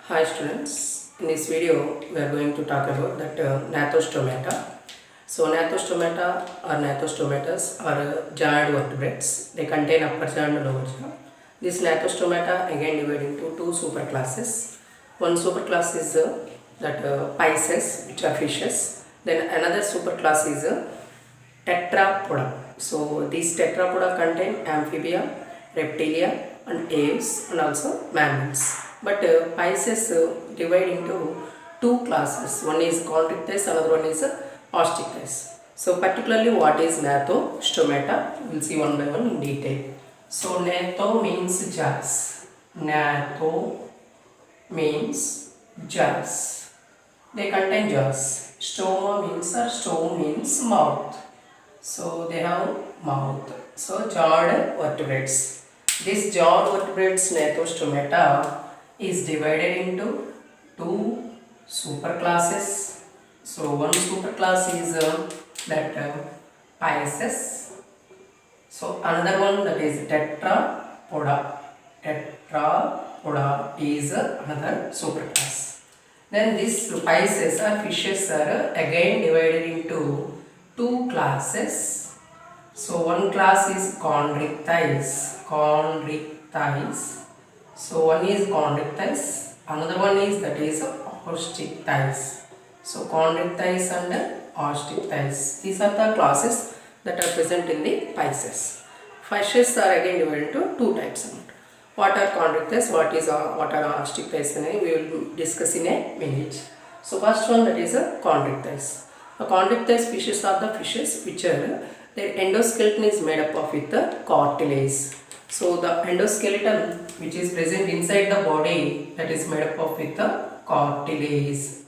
Hi students, in this video we are going to talk about that Gnathostomata. So Gnathostomata or Gnathostomatas are jaw vertebrates. They contain upper jaw and lower jaw. This Gnathostomata again divided into two superclasses. One superclass is Pisces, which are fishes. Then another superclass is Tetrapoda. So these tetrapoda contain amphibia, reptilia and aves and also mammals. But Pisces divide into two classes. One is chondrichthyes, another one is osteichthyes. So particularly what is Gnathostomata? We will see one by one in detail. So Gnatho means jaws. Gnatho means jaws. They contain jaws. Stoma means or stone means mouth. So they have mouth. So jawed vertebrates. This jawed vertebrates Gnathostomata is divided into two superclasses. So one superclass is Pisces. So another one, that is Tetrapoda. Tetrapoda is another superclass. Then these Pisces or fishes are again divided into two classes. So one class is chondrichthyes. So one is chondrichthyes, another one is osteichthyes. So chondrichthyes and osteichthyes. These are the classes that are present in the Pisces. Fishes are again divided into two types. What are chondrichthyes? What are osteichthyes? We will discuss in a minute. So first one, that is chondrichthyes. The chondrichthyes fishes are the fishes which are, their endoskeleton is made up of with the cartilage. So the endoskeleton which is present inside the body, that is made up of with the cartilage.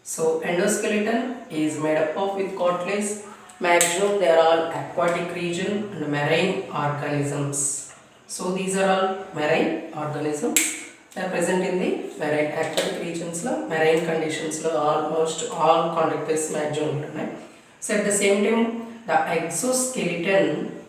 So endoskeleton is made up of with cartilage. Maximum they are all aquatic region and marine organisms. So these are all marine organisms. They are present in the marine aquatic regions, marine conditions, almost all chondrichthyes maximum. So at the same time, the exoskeleton,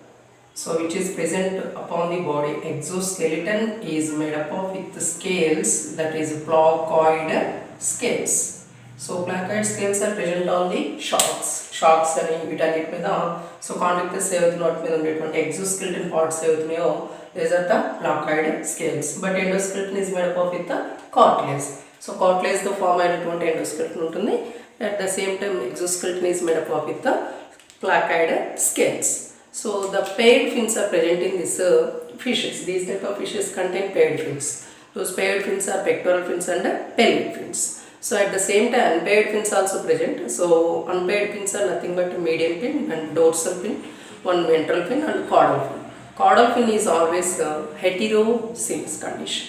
so which is present upon the body, exoskeleton is made up of with the scales, that is placoid scales. So placoid scales are present on the sharks and vitalic మీద. So chondrichthyes ఏవైతే మీద ఉండేటువంటి exoskeleton parts ఏవైతున్నాయో, these are the placoid scales. But endoskeleton is made up of with the cartilage. So cartilage తో form అయినటువంటి endoskeleton ఉంటుంది. At the same time exoskeleton is made up of with the placoid scales. So the paired fins are present in these fishes. These type of fishes contain paired fins. Those paired fins are pectoral fins and pelvic fins. So at the same time unpaired fins also present. So unpaired fins are nothing but median fin and dorsal fin, one ventral fin and caudal fin. Caudal fin is always heterocoelous condition.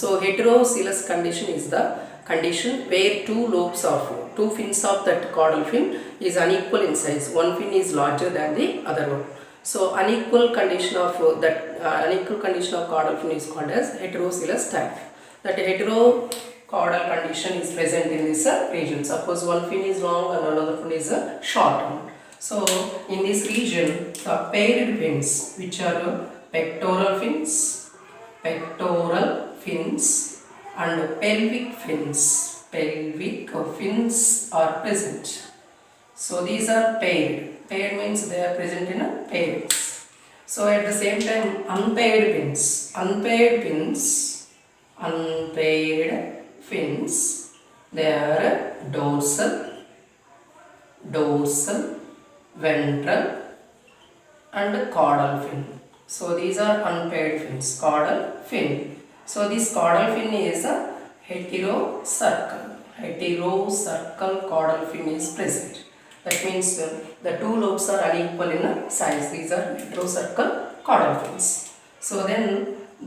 So heterocoelous condition is the condition where two fins of that caudal fin is unequal in size. One fin is larger than the other one. So unequal condition of caudal fin is called as heterocoelous type. That heterocaudal condition is present in this region. Suppose one fin is long and another fin is short. So in this region, the paired fins, which are pectoral fins and pelvic fins are present. So these are paired. Paired means they are present in pairs. So at the same time unpaired fins, they are dorsal, ventral and caudal fin. So these are unpaired fins, caudal fin. So this caudal fin is a heterocircle caudal fin is present. That means the two lobes are unequal in size. These are heterocircle caudal fins. So then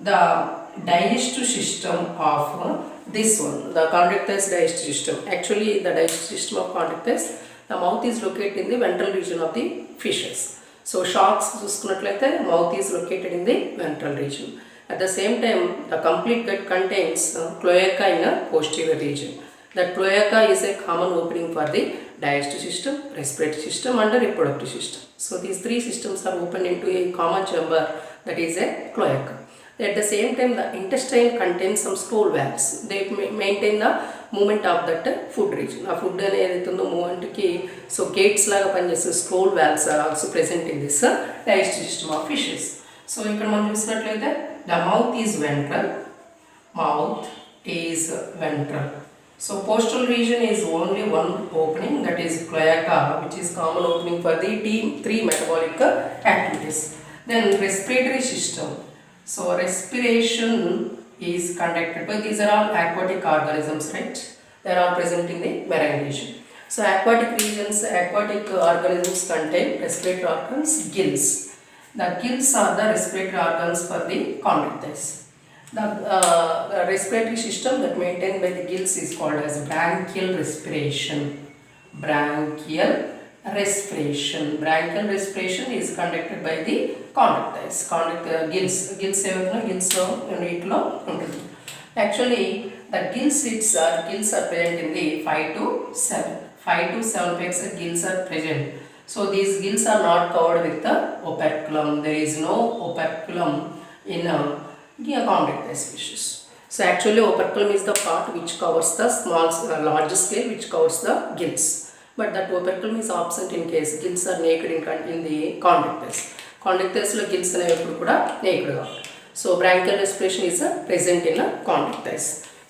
the digestive system of this one, the chondrichthyes digestive system. Actually the digestive system of chondrichthyes, the mouth is located in the ventral region of the fishes. So sharks చూసుకున్నట్లయితే mouth is located in the ventral region. At the same time the complete gut contains cloaca in a posterior region. That cloaca is a common opening for the digestive system, respiratory system and reproductive system. So these three systems are opened into a common chamber, that is a cloaca. At the same time, the intestine contains some stool valves. They maintain the movement of that food region. A food ఏదైతుందో మూమెంట్కి so gates లాగా పనిచేసే stall valves are also present in this digestive system of fishes. So ఇక్కడ మనం చూసినట్లయితే the mouth is ventral. Mouth is ventral. So postal region is only one opening, that is cloaca, which is common opening for the three metabolic activities. Then respiratory system. So respiration is conducted by, these are all aquatic organisms, right? They are all present in the marine region. So aquatic regions, aquatic organisms contain respiratory organs, gills. The gills are the respiratory organs for the condyles. The respiratory system that maintained by the gills is called as branchial respiration. Branchial respiration. Branchial respiration is conducted by the condyles. Gills. Gills lo untundi. Actually, the gills are present in the 5 to 7. 5 to 7 pairs of gills are present. So these gills are not covered with the operculum. There is no operculum in chondrictile species. So actually operculum is the part which covers the large scale, which covers the gills. But that operculum is absent in case gills are naked in the chondrictiles. Chondrictiles lo gills are epudu kuda naked ga. So branchial respiration is present in chondrictiles.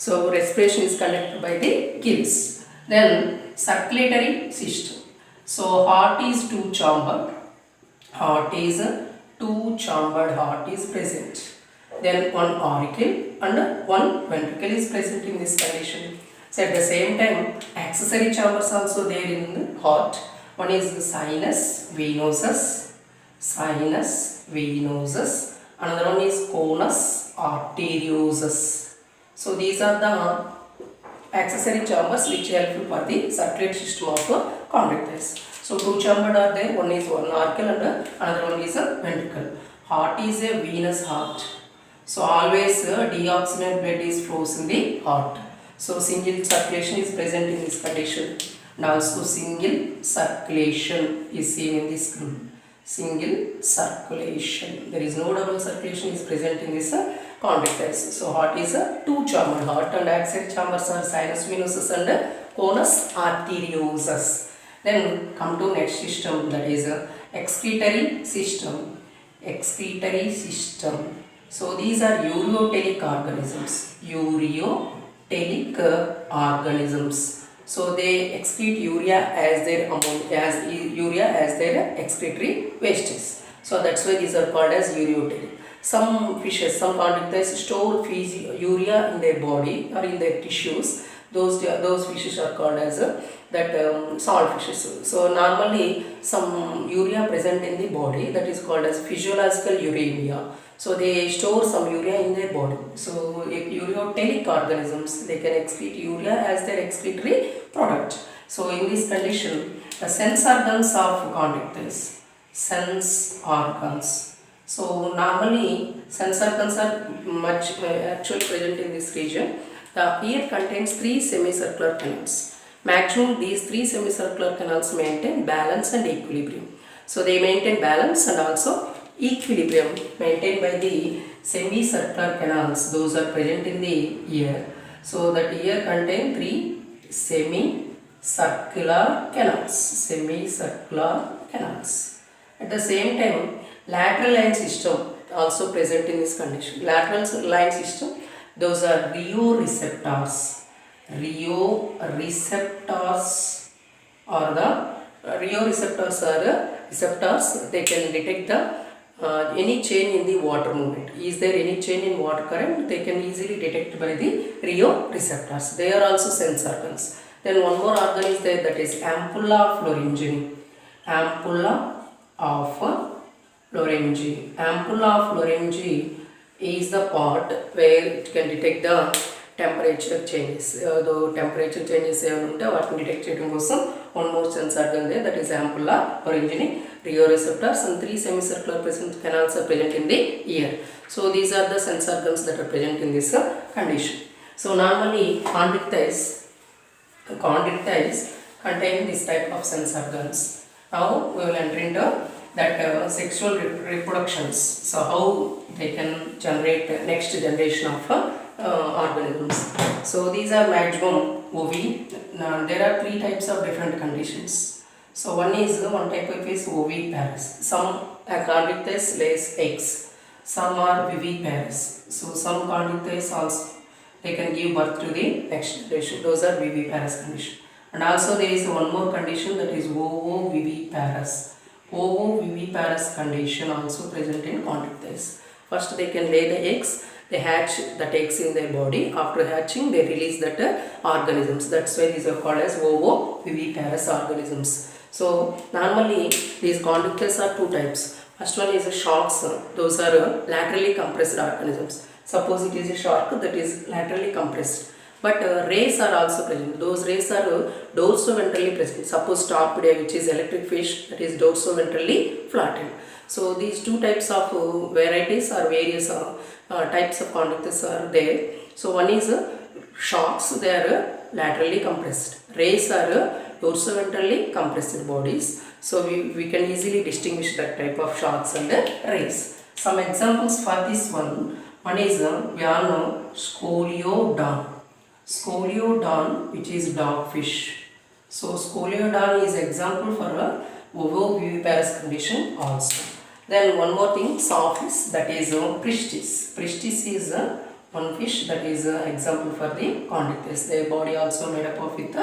So respiration is conducted by the gills. Then circulatory system. So heart is two-chambered. Heart is two-chambered. Heart is present. Then one auricle and one ventricle is present in this condition. So at the same time, accessory chambers also there in the heart. One is the sinus venosus. Sinus venosus. Another one is conus arteriosus. So these are the accessory chambers which help for the circulatory system of chondrictiles. So two-chambered are there. One is one auricle and another one is a ventricle. Heart is a venous heart. So always deoxygenated blood is flows in the heart. So single circulation is present in this condition. And also single circulation is seen in this group. Single circulation. There is no double circulation is present in this chondrictiles. So heart is a two-chambered. Heart and accessory chambers are sinus venosus and conus arteriosus. Then come to next system, that is excretory system. Excretory system. So these are ureotelic organisms. Ureotelic organisms. So they excrete urea as their excretory wastes. So that's why these are called as ureotelic. Some fishes, some chondrictiles store urea in their body or in their tissues. Those fishes are called as salt fishes. So normally some urea present in the body, that is called as physiological uremia. So they store some urea in their body. So ureotelic organisms, they can excrete urea as their excretory product. So in this condition, the sense organs of chondrictiles. Sense organs. So normally sense organs are much actually present in this region. The ear contains 3 semicircular canals. Maximum these 3 semicircular canals maintain balance and equilibrium. So they maintain balance and also equilibrium maintained by the semicircular canals. Those are present in the ear. So that ear contains 3 semicircular canals. Semicircular canals. At the same time, lateral line system also present in this condition. Lateral line system, those are rheoreceptors. Rheoreceptors are receptors. They can detect the any change in the water movement. Is there any change in water current? They can easily detect by the rheoreceptors. They are also sense organs. Then one more organ is there, that is ampulla of Lorenzini. Ampulla of Lorenzini. Ampulla of Lorenzini is the part where it can detect the temperature changes. Though temperature changes unte vaatni detect cheyadam kosam one more sense organ there, that is ampulla Lorenzini. Rheoreceptors and 3 semicircular canals are present in the ear. So these are the sense organs that are present in this condition. So normally chondrictiles contain this type of sense organs. Now we will enter into that sexual reproductions. So how they can generate next generation of organisms. So these are maximum ovi. Now there are three types of different conditions. So one type of is oviparous. Some chondrichthyes lays eggs. Some are viviparous. So some chondrichthyes also they can give birth to the next generation. Those are viviparous condition. And also there is one more condition, that is ovoviviparous. Ovoviviparous condition also present in chondrichthyes. First they can lay the eggs, they hatch the eggs in their body. After hatching they release that organisms. That's why these are called as ovoviviparous organisms. So normally these chondrichthyes are two types. First one is sharks. Those are laterally compressed organisms. Suppose it is a shark that is laterally compressed. But rays are also present. Those rays are dorsoventrally present. Suppose Torpidea, which is electric fish, that is dorsoventrally flattened. So these two types of varieties or various types of chondrichthyes are there. So one is sharks, they are laterally compressed. Rays are dorsoventrally compressed bodies. So we can easily distinguish that type of sharks and rays. Some examples for this one. One is Scoliodon. Scoliodon, which is dogfish. So Scoliodon is example for a ovoviviparous condition also. Then one more thing, sawfish, that is Pristis. Pristis is one fish that is example for the chondrichthyes. Their body also made up of with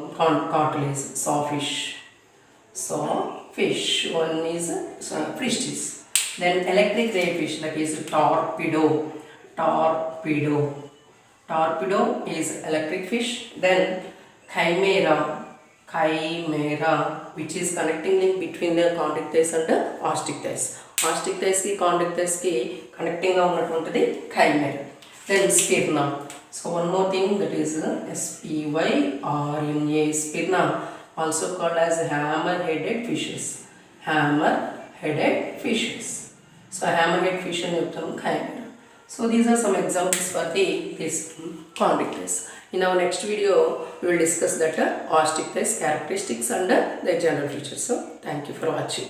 cartilage. Sawfish. Sawfish. One is Pristis. Then electric ray fish, that is torpedo. Torpedo is electric fish. Then chimera, which is connecting link between the chondrichthyes and ostichthyes. Ostichthyes ki chondrichthyes ki connecting ga unnatuntadi chimera. Then spirna. So one more thing, that is spyrna, spirna, also called as hammer-headed fishes. Hammer-headed fishes. So hammer-head fish and chimera. So these are some examples for this chondrichthyes. In our next video, we will discuss that ostichthyes characteristics and their general features. So thank you for watching.